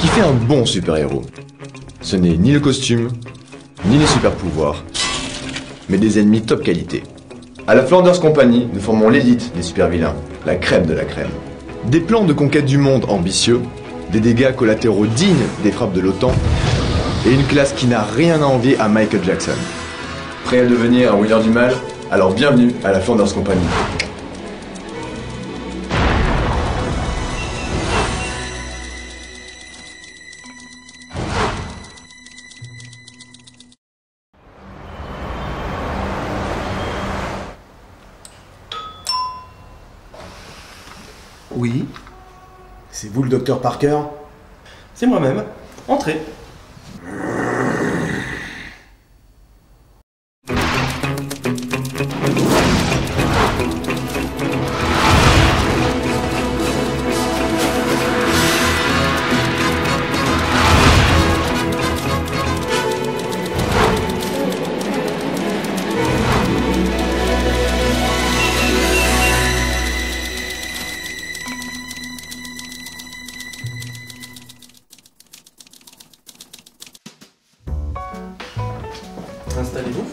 qui fait un bon super-héros, ce n'est ni le costume, ni les super-pouvoirs, mais des ennemis top qualité. À la Flanders Company, nous formons l'élite des super-vilains, la crème de la crème. Des plans de conquête du monde ambitieux, des dégâts collatéraux dignes des frappes de l'OTAN, et une classe qui n'a rien à envier à Michael Jackson. Prêt à devenir un winner du mal? Alors bienvenue à la Flanders Company. Oui, C'est vous le docteur Parker? c'est moi-même. Entrez. Installez-vous.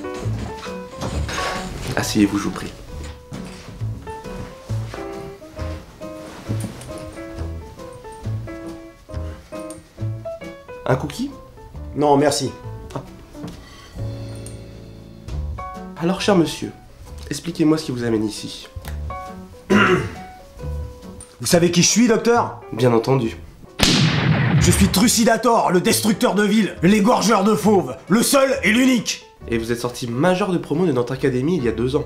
Asseyez-vous, je vous prie. Un cookie? Non, merci. Alors, cher monsieur, expliquez-moi ce qui vous amène ici. Vous savez qui je suis, docteur? Bien entendu. Je suis Trucidator, le destructeur de villes, l'égorgeur de fauves, le seul et l'unique. Et vous êtes sorti major de promo de notre académie il y a 2 ans.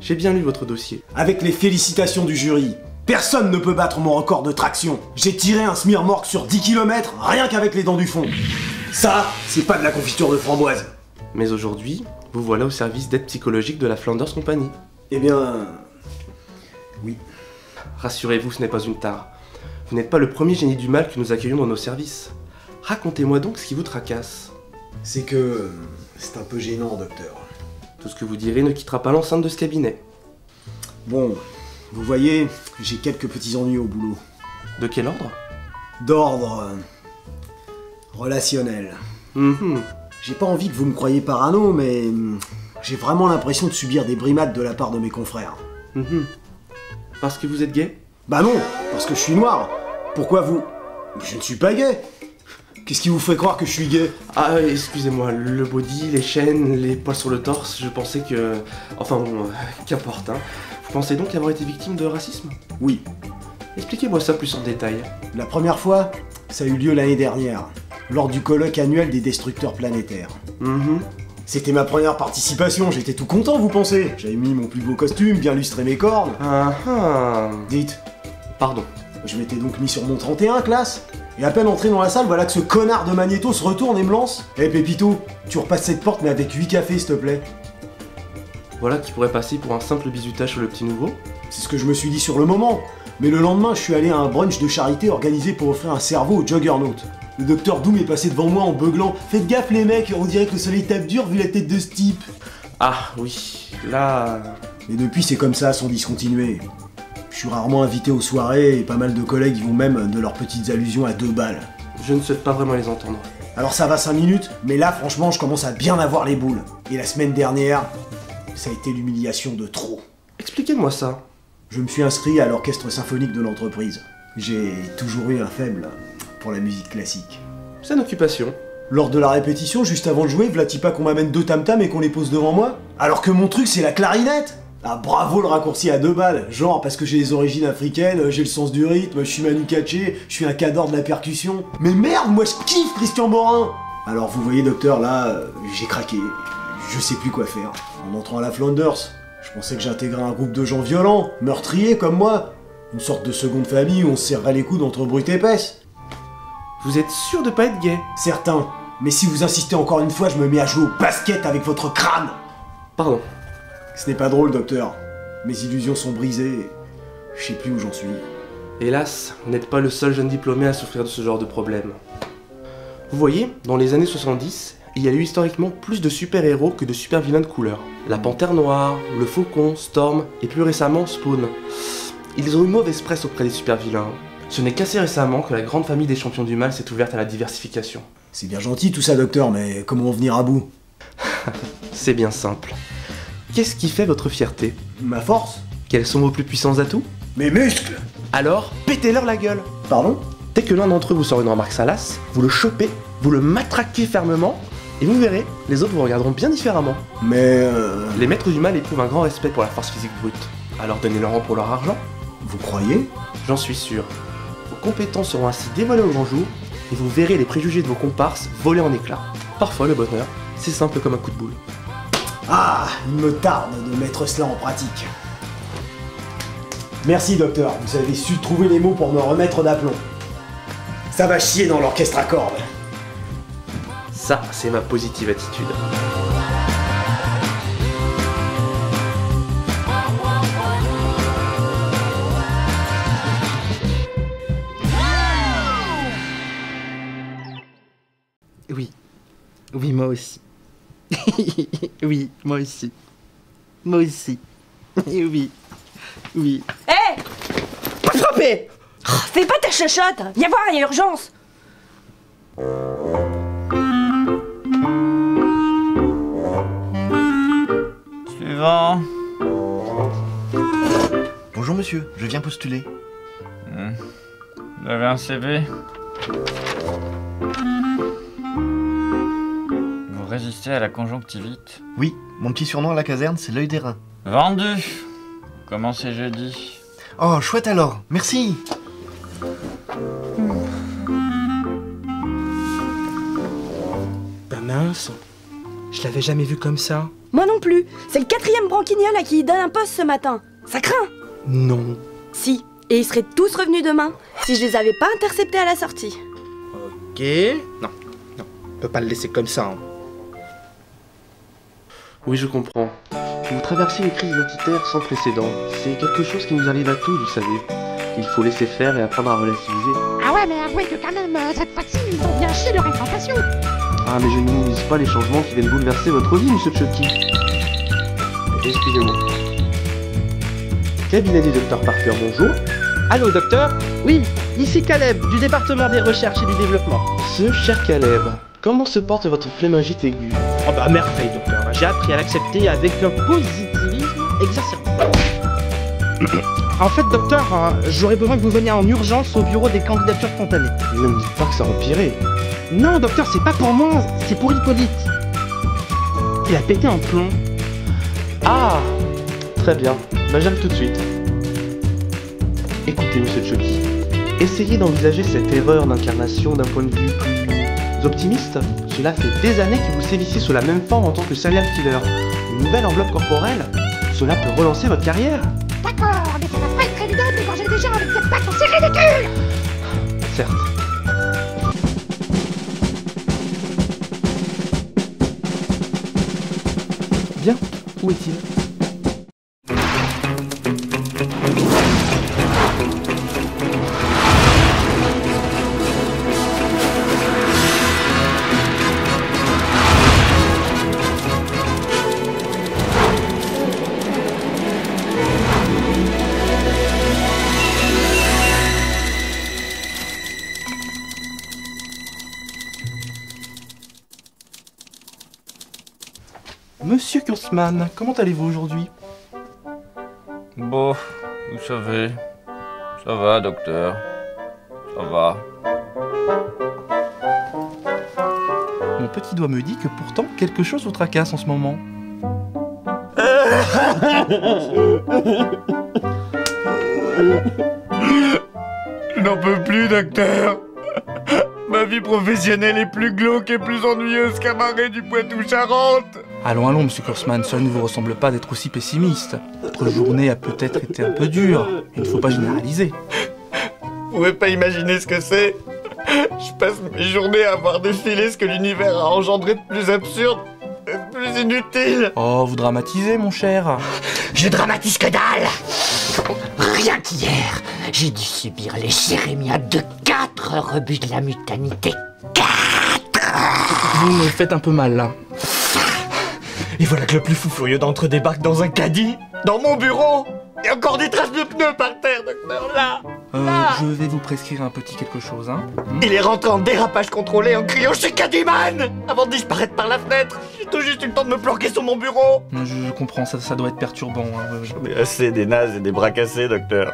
J'ai bien lu votre dossier. Avec les félicitations du jury. Personne ne peut battre mon record de traction. J'ai tiré un smirmorque sur 10 km rien qu'avec les dents du fond. Ça, c'est pas de la confiture de framboise. Mais aujourd'hui, vous voilà au service d'aide psychologique de la Flanders Company. Eh bien... oui. Rassurez-vous, ce n'est pas une tare. Vous n'êtes pas le premier génie du mal que nous accueillons dans nos services. Racontez-moi donc ce qui vous tracasse. C'est que... c'est un peu gênant, docteur. Tout ce que vous direz ne quittera pas l'enceinte de ce cabinet. Bon, vous voyez, j'ai quelques petits ennuis au boulot. De quel ordre? D'ordre... relationnel. Mhm. J'ai pas envie que vous me croyiez parano, mais... j'ai vraiment l'impression de subir des brimades de la part de mes confrères. Mhm. Parce que vous êtes gay? Bah non, parce que je suis noir. Pourquoi vous... Je ne suis pas gay. Qu'est-ce qui vous fait croire que je suis gay? Ah, excusez-moi, le body, les chaînes, les poils sur le torse, je pensais que... Enfin bon, qu'importe, hein. Vous pensez donc avoir été victime de racisme? Oui. Expliquez-moi ça plus en détail. La première fois, ça a eu lieu l'année dernière, lors du colloque annuel des destructeurs planétaires. Mhm. C'était ma première participation, j'étais tout content, vous pensez? J'avais mis mon plus beau costume, bien lustré mes cornes. Ah ah. Dites, Pardon. je m'étais donc mis sur mon 31, classe. Et à peine entré dans la salle, voilà que ce connard de Magneto se retourne et me lance. Eh Pépito, tu repasses cette porte mais avec 8 cafés, s'il te plaît. Voilà qui pourrait passer pour un simple bizutage sur le petit nouveau. C'est ce que je me suis dit sur le moment. Mais le lendemain, je suis allé à un brunch de charité organisé pour offrir un cerveau au Juggernaut. Le docteur Doom est passé devant moi en beuglant. Faites gaffe les mecs, on dirait que le soleil tape dur vu la tête de ce type. Ah oui, là... Et depuis, c'est comme ça, sans discontinuer. Je suis rarement invité aux soirées et pas mal de collègues y vont même de leurs petites allusions à 2 balles. Je ne souhaite pas vraiment les entendre. Alors ça va 5 minutes, mais là franchement je commence à bien avoir les boules. Et la semaine dernière, ça a été l'humiliation de trop. Expliquez-moi ça. Je me suis inscrit à l'orchestre symphonique de l'entreprise. J'ai toujours eu un faible pour la musique classique. C'est une occupation. Lors de la répétition, juste avant de jouer, v'là-t-il pas qu'on m'amène 2 tam-tams et qu'on les pose devant moi? Alors que mon truc c'est la clarinette! Ah bravo le raccourci à 2 balles, genre parce que j'ai les origines africaines, j'ai le sens du rythme, je suis Manu Katché, je suis un cador de la percussion. Mais merde, moi je kiffe Christian Morin. Alors vous voyez docteur, là, j'ai craqué, je sais plus quoi faire. En entrant à la Flanders, je pensais que j'intégrais un groupe de gens violents, meurtriers comme moi. Une sorte de seconde famille où on se serrait les coudes entre brutes épaisses. Vous êtes sûr de pas être gay? Certain, mais si vous insistez encore une fois, je me mets à jouer au basket avec votre crâne. Pardon. Ce n'est pas drôle, docteur. Mes illusions sont brisées. Je sais plus où j'en suis. Hélas, vous n'êtes pas le seul jeune diplômé à souffrir de ce genre de problème. Vous voyez, dans les années 70, il y a eu historiquement plus de super-héros que de super-vilains de couleur. La Panthère Noire, le Faucon, Storm, et plus récemment Spawn. Ils ont eu mauvaise presse auprès des super-vilains. Ce n'est qu'assez récemment que la grande famille des champions du mal s'est ouverte à la diversification. C'est bien gentil tout ça, docteur, mais comment en venir à bout? C'est bien simple. Qu'est-ce qui fait votre fierté? Ma force? Quels sont vos plus puissants atouts? Mes muscles! Alors, pétez-leur la gueule! Pardon? Dès que l'un d'entre eux vous sort une remarque salace, vous le chopez, vous le matraquez fermement, et vous verrez, les autres vous regarderont bien différemment. Mais Les maîtres du mal éprouvent un grand respect pour la force physique brute. Alors donnez-leur en pour leur argent. Vous croyez? J'en suis sûr. Vos compétences seront ainsi dévoilées au grand jour, et vous verrez les préjugés de vos comparses voler en éclats. Parfois, le bonheur, c'est simple comme un coup de boule. Ah, il me tarde de mettre cela en pratique. Merci, docteur, vous avez su trouver les mots pour me remettre d'aplomb. Ça va chier dans l'orchestre à cordes. Ça, c'est ma positive attitude. Oui. Oui, moi aussi. Oui, moi aussi. Moi aussi. Oui. Oui. Hé Pas frapper! Fais pas ta chachotte. Viens voir, il y a urgence. Suivant. Bonjour monsieur, je viens postuler. Vous avez un CV? Vous résistez à la conjonctivite? Oui, mon petit surnom à la caserne, c'est l'œil des reins. Vendu. Commencez jeudi. Oh, chouette alors, merci. Bah mince. Je l'avais jamais vu comme ça. Moi non plus. C'est le 4e branquignol à qui il donne un poste ce matin. Ça craint. Non. Si. Et ils seraient tous revenus demain si je les avais pas interceptés à la sortie. Ok. Non. On peut pas le laisser comme ça. Hein. Oui, je comprends. Vous traversez une crise identitaire sans précédent. C'est quelque chose qui nous arrive à tous, vous savez. Il faut laisser faire et apprendre à relativiser. Ah ouais, mais avouez que quand même, cette fois-ci, ils ont bien chié leur implantation. Ah, mais je ne minimise pas les changements qui viennent bouleverser votre vie, monsieur Chucky. Excusez-moi. Cabinet du docteur Parker, bonjour. Allô, docteur? Oui, ici Caleb, du département des recherches et du développement. Ce cher Caleb, comment se porte votre plémingite aiguë? Oh bah merveille, docteur. J'ai appris à l'accepter avec un positivisme exacerbé. En fait, docteur, j'aurais besoin que vous veniez en urgence au bureau des candidatures spontanées. Ne me dites pas que ça a empiré. Non, docteur, c'est pas pour moi, c'est pour Hippolyte. Il a pété un plomb. Ah, très bien. Ben j'arrive tout de suite. Écoutez, monsieur Chucky, essayez d'envisager cette erreur d'incarnation d'un point de vue plus optimiste. Cela fait des années que vous sévissez sous la même forme en tant que serial killer. Une nouvelle enveloppe corporelle, cela peut relancer votre carrière. D'accord, mais ça va pas être évident d'égorger des gens avec des packs aussi ridicules. Certes. Bien, où est-il? Monsieur Kurtzman, comment allez-vous aujourd'hui? Bon, vous savez. Ça va, docteur. Ça va. Mon petit doigt me dit que pourtant quelque chose vous tracasse en ce moment. Je n'en peux plus, docteur. Ma vie professionnelle est plus glauque et plus ennuyeuse qu'un marais du Poitou-Charentes. Allons, monsieur Kurtzman, cela ne vous ressemble pas d'être aussi pessimiste. Votre journée a peut-être été un peu dure. Il ne faut pas généraliser. Vous pouvez pas imaginer ce que c'est. Je passe mes journées à voir défiler ce que l'univers a engendré de plus absurde et de plus inutile. Oh, vous dramatisez, mon cher. Je dramatise que dalle. Rien qu'hier, j'ai dû subir les jérémiades de 4 rebuts de la mutanité. 4. Vous me faites un peu mal, là. Et voilà que le plus fou furieux d'entre eux débarque dans un caddie, dans mon bureau. Il y a encore des traces de pneus par terre, docteur, là. Je vais vous prescrire un petit quelque chose, hein. Il est rentré en dérapage contrôlé en criant « Chez Candyman !» avant de disparaître par la fenêtre. J'ai tout juste eu le temps de me planquer sur mon bureau. Je comprends, ça doit être perturbant, hein, oui. J'en ai assez des nazes et des bras cassés, docteur.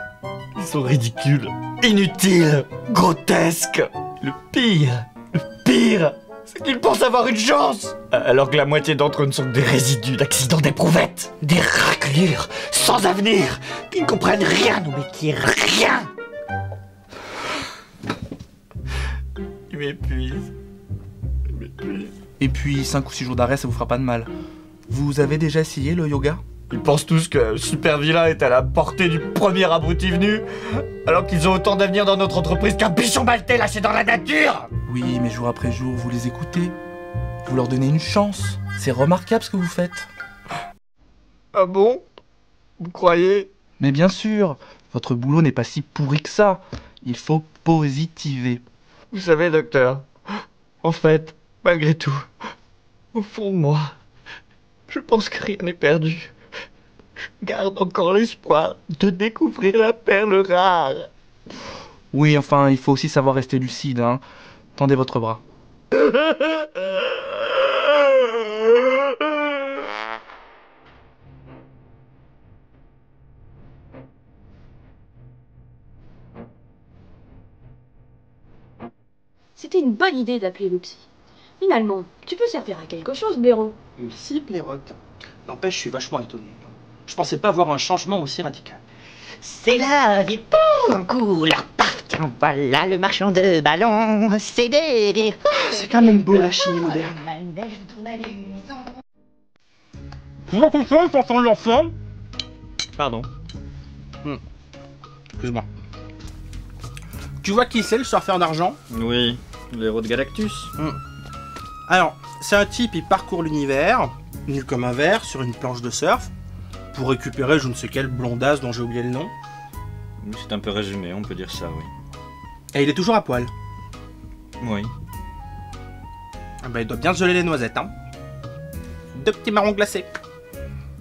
Ils sont ridicules, inutiles, grotesques. Le pire, c'est qu'ils pensent avoir une chance. Alors que la moitié d'entre eux ne sont que des résidus d'accidents d'éprouvettes. Des raclures, sans avenir, qui ne comprennent rien au métier, rien. Il m'épuise. Et puis 5 ou 6 jours d'arrêt, ça vous fera pas de mal. Vous avez déjà essayé le yoga? Ils pensent tous que Super Vilain est à la portée du premier abruti venu, alors qu'ils ont autant d'avenir dans notre entreprise qu'un bichon maltais lâché dans la nature. Oui, mais jour après jour, vous les écoutez. Vous leur donnez une chance. C'est remarquable ce que vous faites. Ah bon? Vous croyez? Mais bien sûr, votre boulot n'est pas si pourri que ça. Il faut positiver. Vous savez, docteur, en fait, malgré tout, au fond de moi, je pense que rien n'est perdu. Je garde encore l'espoir de découvrir la perle rare. Oui, enfin, il faut aussi savoir rester lucide, hein. Tendez votre bras. C'était une bonne idée d'appeler le psy. Finalement, tu peux servir à quelque chose, Blaireau. Merci, Blairotte. N'empêche, je suis vachement étonné. Je pensais pas voir un changement aussi radical. C'est la vie pour un coup, leur tiens, voilà le marchand de ballons, c'est des... C'est quand même beau la chimie moderne. Vous comprenez pour l'enfant? Pardon. Excuse-moi. Tu vois qui c'est le surfeur d'argent? Oui, l'héros de Galactus. Alors, c'est un type, il parcourt l'univers, nul comme un verre, sur une planche de surf, pour récupérer je ne sais quelle blondasse dont j'ai oublié le nom. C'est un peu résumé, on peut dire ça, oui. Et il est toujours à poil. Oui. Ah bah, il doit bien geler les noisettes, hein. 2 petits marrons glacés.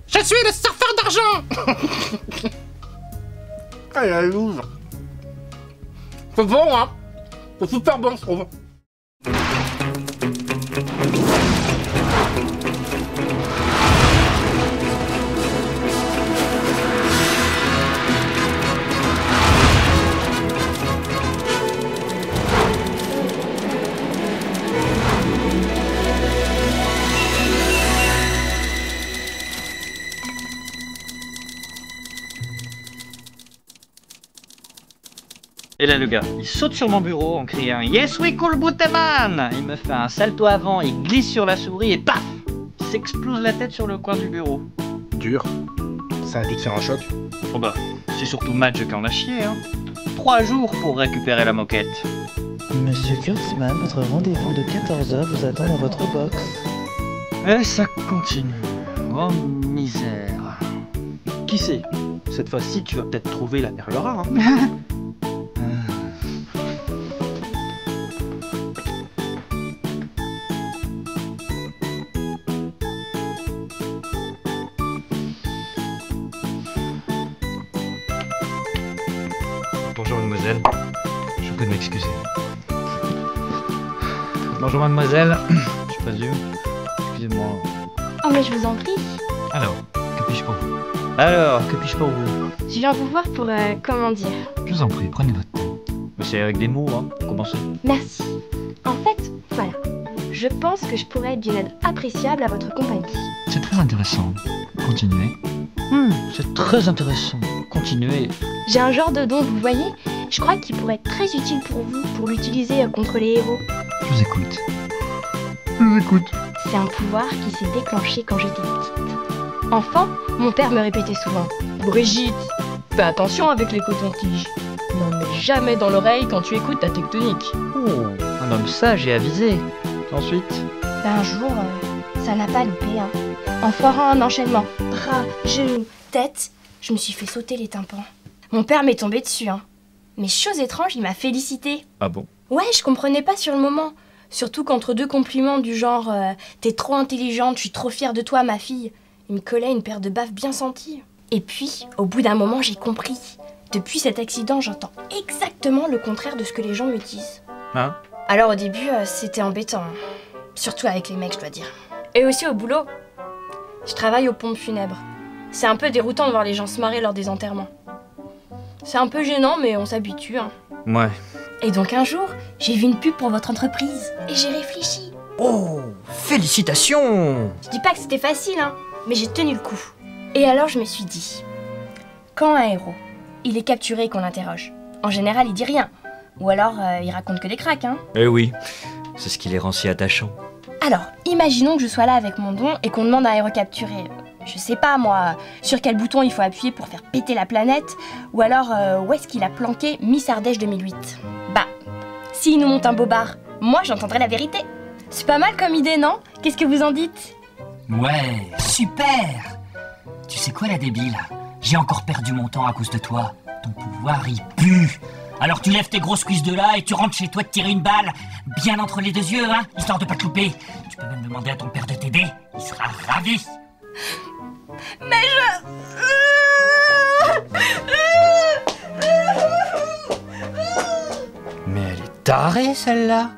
Je suis le surfeur d'argent. Ah, la loose. C'est bon, hein. C'est super bon, je trouve. Et là, le gars, il saute sur mon bureau en criant « Yes, we cool Bootaman !» Il me fait un salto avant, il glisse sur la souris et paf, il s'explose la tête sur le coin du bureau. Dur. Ça a dû te faire un choc. Oh bah, c'est surtout Madge qui en a chié, hein. 3 jours pour récupérer la moquette. Monsieur Kurtzman, votre rendez-vous de 14h vous attend dans votre box. Et ça continue. Oh, misère. Qui sait? Cette fois-ci, tu vas peut-être trouver la perle rare, hein. Bonjour mademoiselle, je vous prie de m'excuser. Bonjour mademoiselle, je présume. Excusez-moi. Oh mais je vous en prie. Alors, que puis-je pour vous? Alors, que puis-je pour vous? Je viens vous voir pour, comment dire. Je vous en prie, prenez votre temps. Mais c'est avec des mots, hein, commencez. Merci. En fait, voilà. Je pense que je pourrais être d'une aide appréciable à votre compagnie. C'est très intéressant. Continuez. C'est très intéressant. Continuez. J'ai un genre de don, vous voyez. Je crois qu'il pourrait être très utile pour vous, pour l'utiliser contre les héros. Je vous écoute. Je vous écoute. C'est un pouvoir qui s'est déclenché quand j'étais petite. Enfant, mon père me répétait souvent « Brigitte, fais attention avec les cotons-tiges. N'en mets jamais dans l'oreille quand tu écoutes ta tectonique. » Oh, un homme sage et avisé. Ensuite? Ben un jour, ça n'a pas loupé, hein. En foirant un enchaînement, bras, genoux, tête, je me suis fait sauter les tympans. Mon père m'est tombé dessus, hein. Mais chose étrange, il m'a félicité. Ah bon? Ouais, je comprenais pas sur le moment. Surtout qu'entre 2 compliments du genre t'es trop intelligente, je suis trop fière de toi, ma fille. Il me collait une paire de baffes bien senties. Et puis, au bout d'un moment, j'ai compris Depuis cet accident, j'entends exactement le contraire de ce que les gens me disent. Hein? Alors au début, c'était embêtant. Surtout avec les mecs, je dois dire. Et aussi au boulot. Je travaille aux pompes funèbres. C'est un peu déroutant de voir les gens se marrer lors des enterrements. C'est un peu gênant, mais on s'habitue. Hein. Ouais. Et donc un jour, j'ai vu une pub pour votre entreprise. Et j'ai réfléchi. Oh, félicitations! Je dis pas que c'était facile, hein, mais j'ai tenu le coup. Et alors je me suis dit, quand un héros, il est capturé et qu'on l'interroge, en général il dit rien. Ou alors il raconte que des cracks, hein. Eh oui, c'est ce qui les rend si attachants. Alors, imaginons que je sois là avec mon don et qu'on demande à un héros capturé. Je sais pas moi, sur quel bouton il faut appuyer pour faire péter la planète, ou alors où est-ce qu'il a planqué Miss Ardèche 2008. Bah, s'il nous monte un bobard, moi j'entendrai la vérité. C'est pas mal comme idée, non? Qu'est-ce que vous en dites? Ouais, super! Tu sais quoi la débile? J'ai encore perdu mon temps à cause de toi. Ton pouvoir, il pue. Alors tu lèves tes grosses cuisses de là et tu rentres chez toi te tirer une balle, bien entre les deux yeux, hein, histoire de pas te louper. Tu peux même demander à ton père de t'aider, il sera ravi. Mais Mais elle est tarée, celle-là.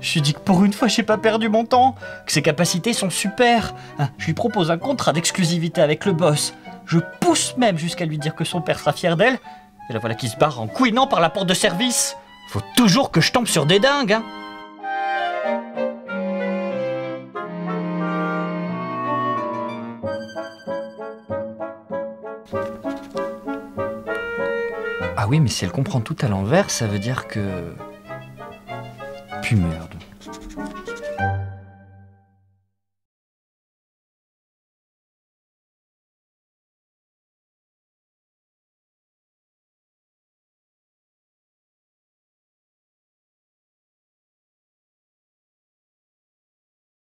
Je lui dis que pour une fois, j'ai pas perdu mon temps, que ses capacités sont super. Hein, je lui propose un contrat d'exclusivité avec le boss. Je pousse même jusqu'à lui dire que son père sera fier d'elle. Et la voilà qui se barre en couinant par la porte de service. Faut toujours que je tombe sur des dingues, hein. Ah oui, mais si elle comprend tout à l'envers, ça veut dire que... Puis merde.